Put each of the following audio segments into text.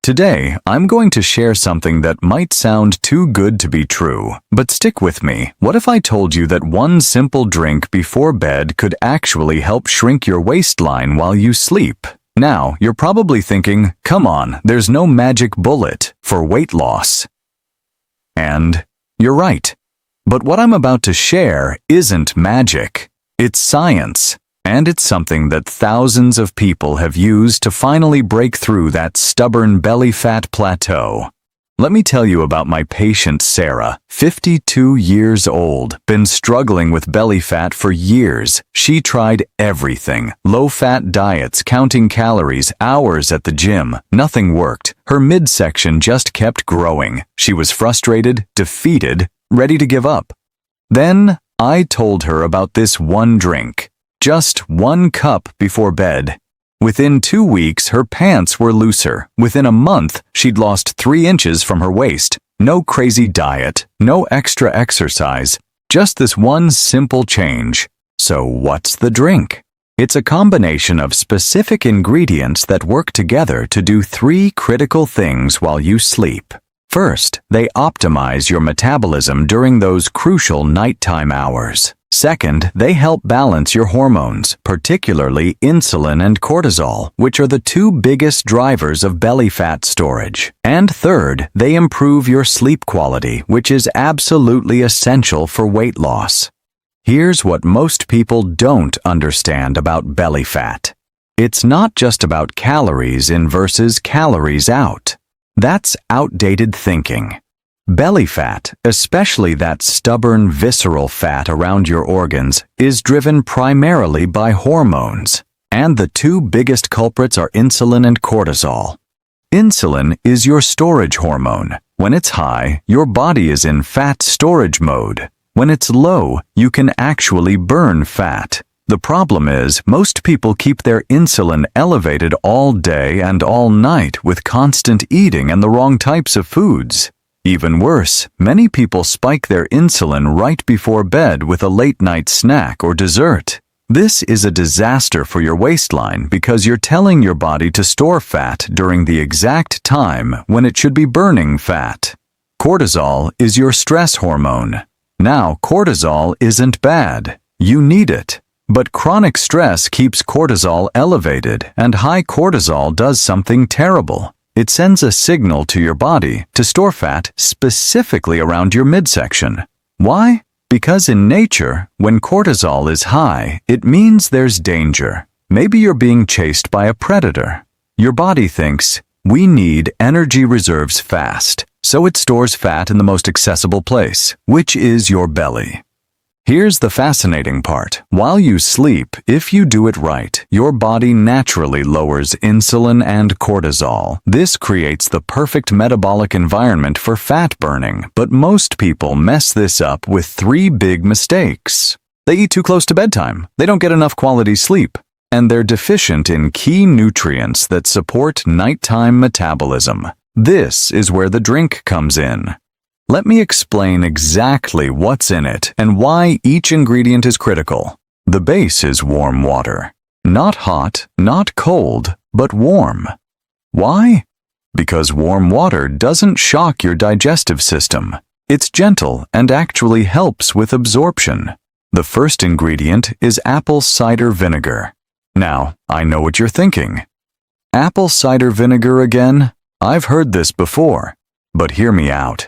Today, I'm going to share something that might sound too good to be true, but stick with me. What if I told you that one simple drink before bed could actually help shrink your waistline while you sleep? Now, you're probably thinking, come on, there's no magic bullet for weight loss. And you're right. But what I'm about to share isn't magic. It's science. And it's something that thousands of people have used to finally break through that stubborn belly fat plateau. Let me tell you about my patient Sarah, 52 years old, been struggling with belly fat for years. She tried everything, low-fat diets, counting calories, hours at the gym. Nothing worked. Her midsection just kept growing. She was frustrated, defeated, ready to give up. Then I told her about this one drink. Just 1 cup before bed. Within 2 weeks, her pants were looser. Within a month, she'd lost 3 inches from her waist. No crazy diet, no extra exercise, just this one simple change. So what's the drink? It's a combination of specific ingredients that work together to do 3 critical things while you sleep. First, they optimize your metabolism during those crucial nighttime hours. Second, they help balance your hormones, particularly insulin and cortisol, which are the 2 biggest drivers of belly fat storage. And third, they improve your sleep quality, which is absolutely essential for weight loss. Here's what most people don't understand about belly fat. It's not just about calories in versus calories out. That's outdated thinking. Belly fat, especially that stubborn visceral fat around your organs, is driven primarily by hormones. And the 2 biggest culprits are insulin and cortisol. Insulin is your storage hormone. When it's high, your body is in fat storage mode. When it's low, you can actually burn fat. The problem is, most people keep their insulin elevated all day and all night with constant eating and the wrong types of foods. Even worse, many people spike their insulin right before bed with a late-night snack or dessert. This is a disaster for your waistline because you're telling your body to store fat during the exact time when it should be burning fat. Cortisol is your stress hormone. Now, cortisol isn't bad. You need it. But chronic stress keeps cortisol elevated, and high cortisol does something terrible. It sends a signal to your body to store fat specifically around your midsection. Why? Because in nature, when cortisol is high, it means there's danger. Maybe you're being chased by a predator. Your body thinks, we need energy reserves fast, so it stores fat in the most accessible place, which is your belly. Here's the fascinating part. While you sleep, if you do it right, your body naturally lowers insulin and cortisol. This creates the perfect metabolic environment for fat burning, but most people mess this up with 3 big mistakes. They eat too close to bedtime, they don't get enough quality sleep, and they're deficient in key nutrients that support nighttime metabolism. This is where the drink comes in. Let me explain exactly what's in it and why each ingredient is critical. The base is warm water. Not hot, not cold, but warm. Why? Because warm water doesn't shock your digestive system. It's gentle and actually helps with absorption. The first ingredient is apple cider vinegar. Now, I know what you're thinking. Apple cider vinegar again? I've heard this before, but hear me out.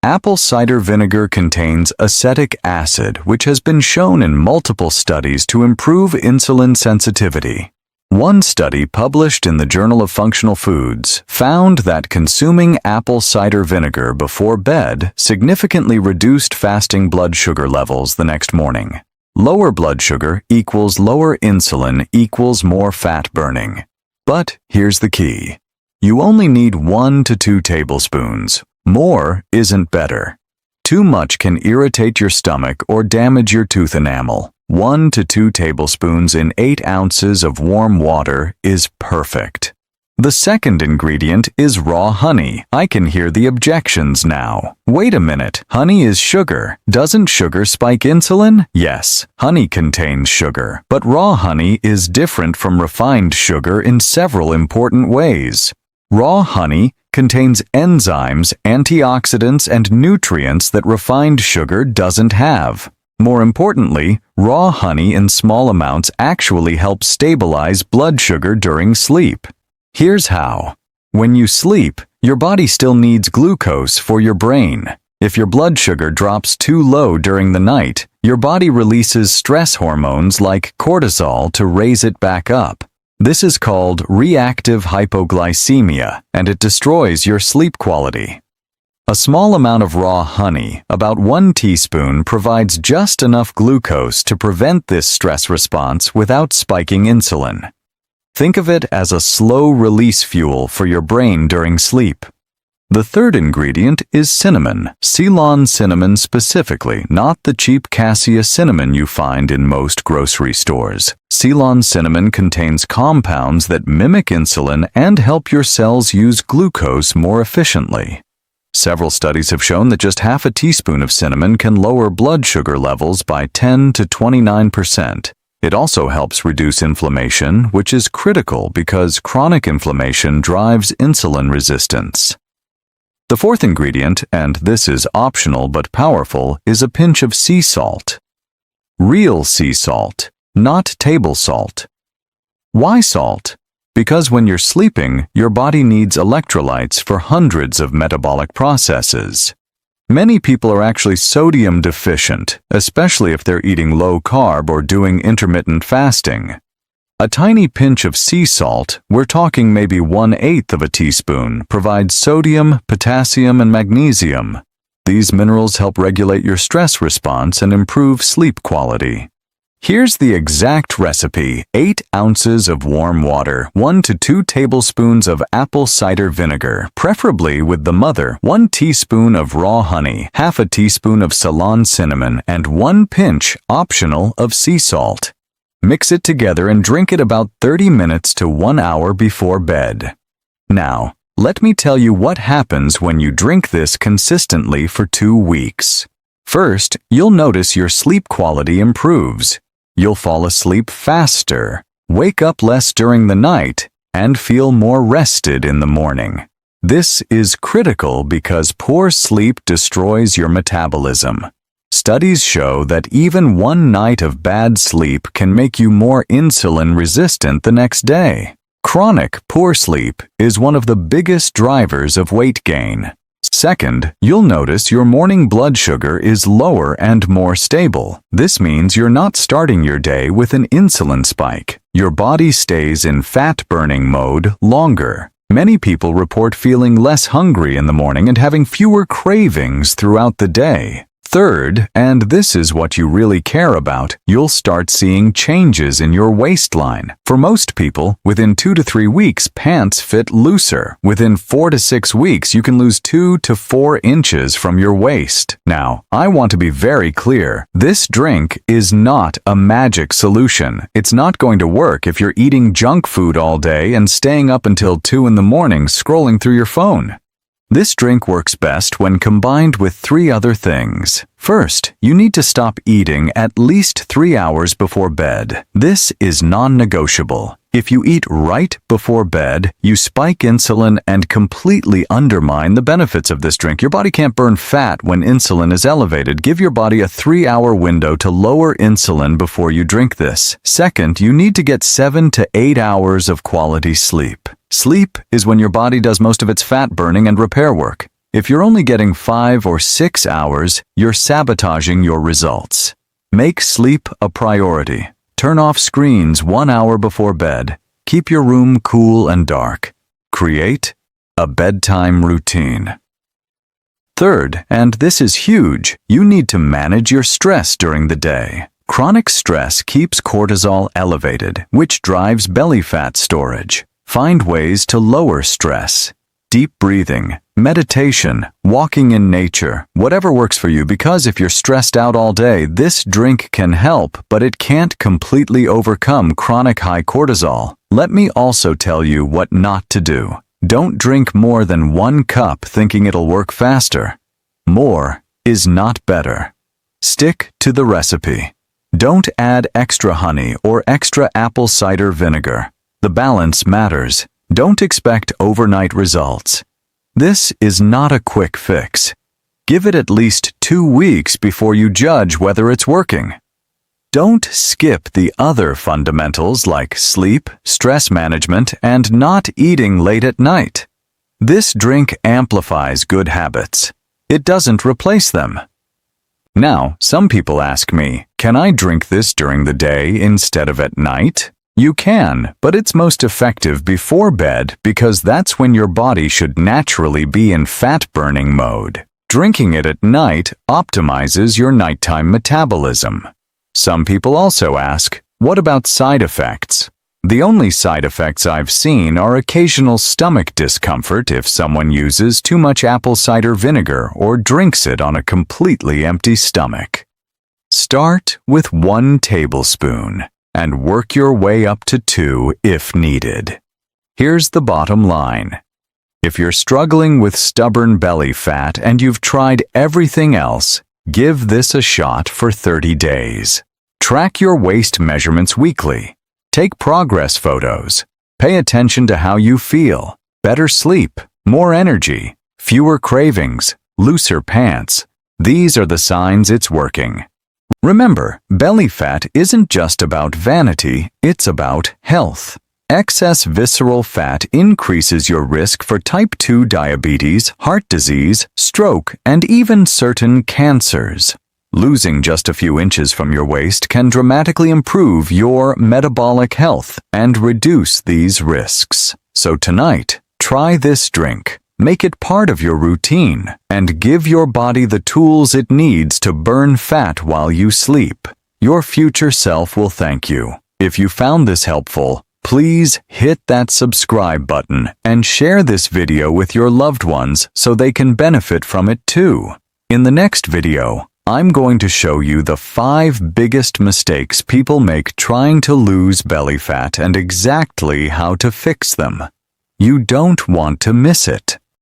Apple cider vinegar contains acetic acid, which has been shown in multiple studies to improve insulin sensitivity. One study published in the Journal of Functional Foods found that consuming apple cider vinegar before bed significantly reduced fasting blood sugar levels the next morning. Lower blood sugar equals lower insulin equals more fat burning. But here's the key. You only need 1 to 2 tablespoons. More isn't better. Too much can irritate your stomach or damage your tooth enamel. 1 to 2 tablespoons in 8 ounces of warm water is perfect. The second ingredient is raw honey. I can hear the objections now. Wait a minute, honey is sugar. Doesn't sugar spike insulin? Yes, honey contains sugar, but raw honey is different from refined sugar in several important ways. Raw honey contains enzymes, antioxidants, and nutrients that refined sugar doesn't have. More importantly, raw honey in small amounts actually helps stabilize blood sugar during sleep. Here's how. When you sleep, your body still needs glucose for your brain. If your blood sugar drops too low during the night, your body releases stress hormones like cortisol to raise it back up. This is called reactive hypoglycemia, and it destroys your sleep quality. A small amount of raw honey, about 1 teaspoon, provides just enough glucose to prevent this stress response without spiking insulin. Think of it as a slow-release fuel for your brain during sleep. The third ingredient is cinnamon, Ceylon cinnamon specifically, not the cheap cassia cinnamon you find in most grocery stores. Ceylon cinnamon contains compounds that mimic insulin and help your cells use glucose more efficiently. Several studies have shown that just half a teaspoon of cinnamon can lower blood sugar levels by 10 to 29%. It also helps reduce inflammation, which is critical because chronic inflammation drives insulin resistance. The fourth ingredient, and this is optional but powerful, is a pinch of sea salt. Real sea salt, not table salt. Why salt? Because when you're sleeping, your body needs electrolytes for hundreds of metabolic processes. Many people are actually sodium deficient, especially if they're eating low carb or doing intermittent fasting. A tiny pinch of sea salt, we're talking maybe 1/8 of a teaspoon, provides sodium, potassium, and magnesium. These minerals help regulate your stress response and improve sleep quality. Here's the exact recipe: 8 ounces of warm water, 1 to 2 tablespoons of apple cider vinegar, preferably with the mother, 1 teaspoon of raw honey, half a teaspoon of Ceylon cinnamon, and 1 pinch, optional, of sea salt. Mix it together and drink it about 30 minutes to 1 hour before bed. Now, let me tell you what happens when you drink this consistently for 2 weeks. First, you'll notice your sleep quality improves. You'll fall asleep faster, wake up less during the night, and feel more rested in the morning. This is critical because poor sleep destroys your metabolism. Studies show that even 1 night of bad sleep can make you more insulin resistant the next day. Chronic poor sleep is one of the biggest drivers of weight gain. Second, you'll notice your morning blood sugar is lower and more stable. This means you're not starting your day with an insulin spike. Your body stays in fat-burning mode longer. Many people report feeling less hungry in the morning and having fewer cravings throughout the day. Third, and this is what you really care about, you'll start seeing changes in your waistline. For most people, within 2 to 3 weeks, pants fit looser. Within 4 to 6 weeks, you can lose 2 to 4 inches from your waist. Now, I want to be very clear. This drink is not a magic solution. It's not going to work if you're eating junk food all day and staying up until 2 in the morning scrolling through your phone. This drink works best when combined with 3 other things. First, you need to stop eating at least 3 hours before bed. This is non-negotiable. If you eat right before bed, you spike insulin and completely undermine the benefits of this drink. Your body can't burn fat when insulin is elevated. Give your body a 3-hour window to lower insulin before you drink this. Second, you need to get 7 to 8 hours of quality sleep. Sleep is when your body does most of its fat burning and repair work. If you're only getting 5 or 6 hours, you're sabotaging your results. Make sleep a priority. Turn off screens 1 hour before bed. Keep your room cool and dark. Create a bedtime routine. Third, and this is huge, you need to manage your stress during the day. Chronic stress keeps cortisol elevated, which drives belly fat storage. Find ways to lower stress. Deep breathing, meditation, walking in nature, whatever works for you, because if you're stressed out all day, this drink can help, but it can't completely overcome chronic high cortisol. Let me also tell you what not to do. Don't drink more than 1 cup thinking it'll work faster. More is not better. Stick to the recipe. Don't add extra honey or extra apple cider vinegar. The balance matters. Don't expect overnight results. This is not a quick fix. Give it at least 2 weeks before you judge whether it's working. Don't skip the other fundamentals like sleep, stress management, and not eating late at night. This drink amplifies good habits. It doesn't replace them. Now, some people ask me, can I drink this during the day instead of at night? You can, but it's most effective before bed because that's when your body should naturally be in fat-burning mode. Drinking it at night optimizes your nighttime metabolism. Some people also ask, what about side effects? The only side effects I've seen are occasional stomach discomfort if someone uses too much apple cider vinegar or drinks it on a completely empty stomach. Start with 1 tablespoon and work your way up to 2 if needed. Here's the bottom line. If you're struggling with stubborn belly fat and you've tried everything else, give this a shot for 30 days. Track your waist measurements weekly. Take progress photos. Pay attention to how you feel. Better sleep, more energy, fewer cravings, looser pants. These are the signs it's working. Remember, belly fat isn't just about vanity, it's about health. Excess visceral fat increases your risk for type 2 diabetes, heart disease, stroke, and even certain cancers. Losing just a few inches from your waist can dramatically improve your metabolic health and reduce these risks. So tonight, try this drink. Make it part of your routine and give your body the tools it needs to burn fat while you sleep. Your future self will thank you. If you found this helpful, please hit that subscribe button and share this video with your loved ones so they can benefit from it too. In the next video, I'm going to show you the 5 biggest mistakes people make trying to lose belly fat and exactly how to fix them. You don't want to miss it.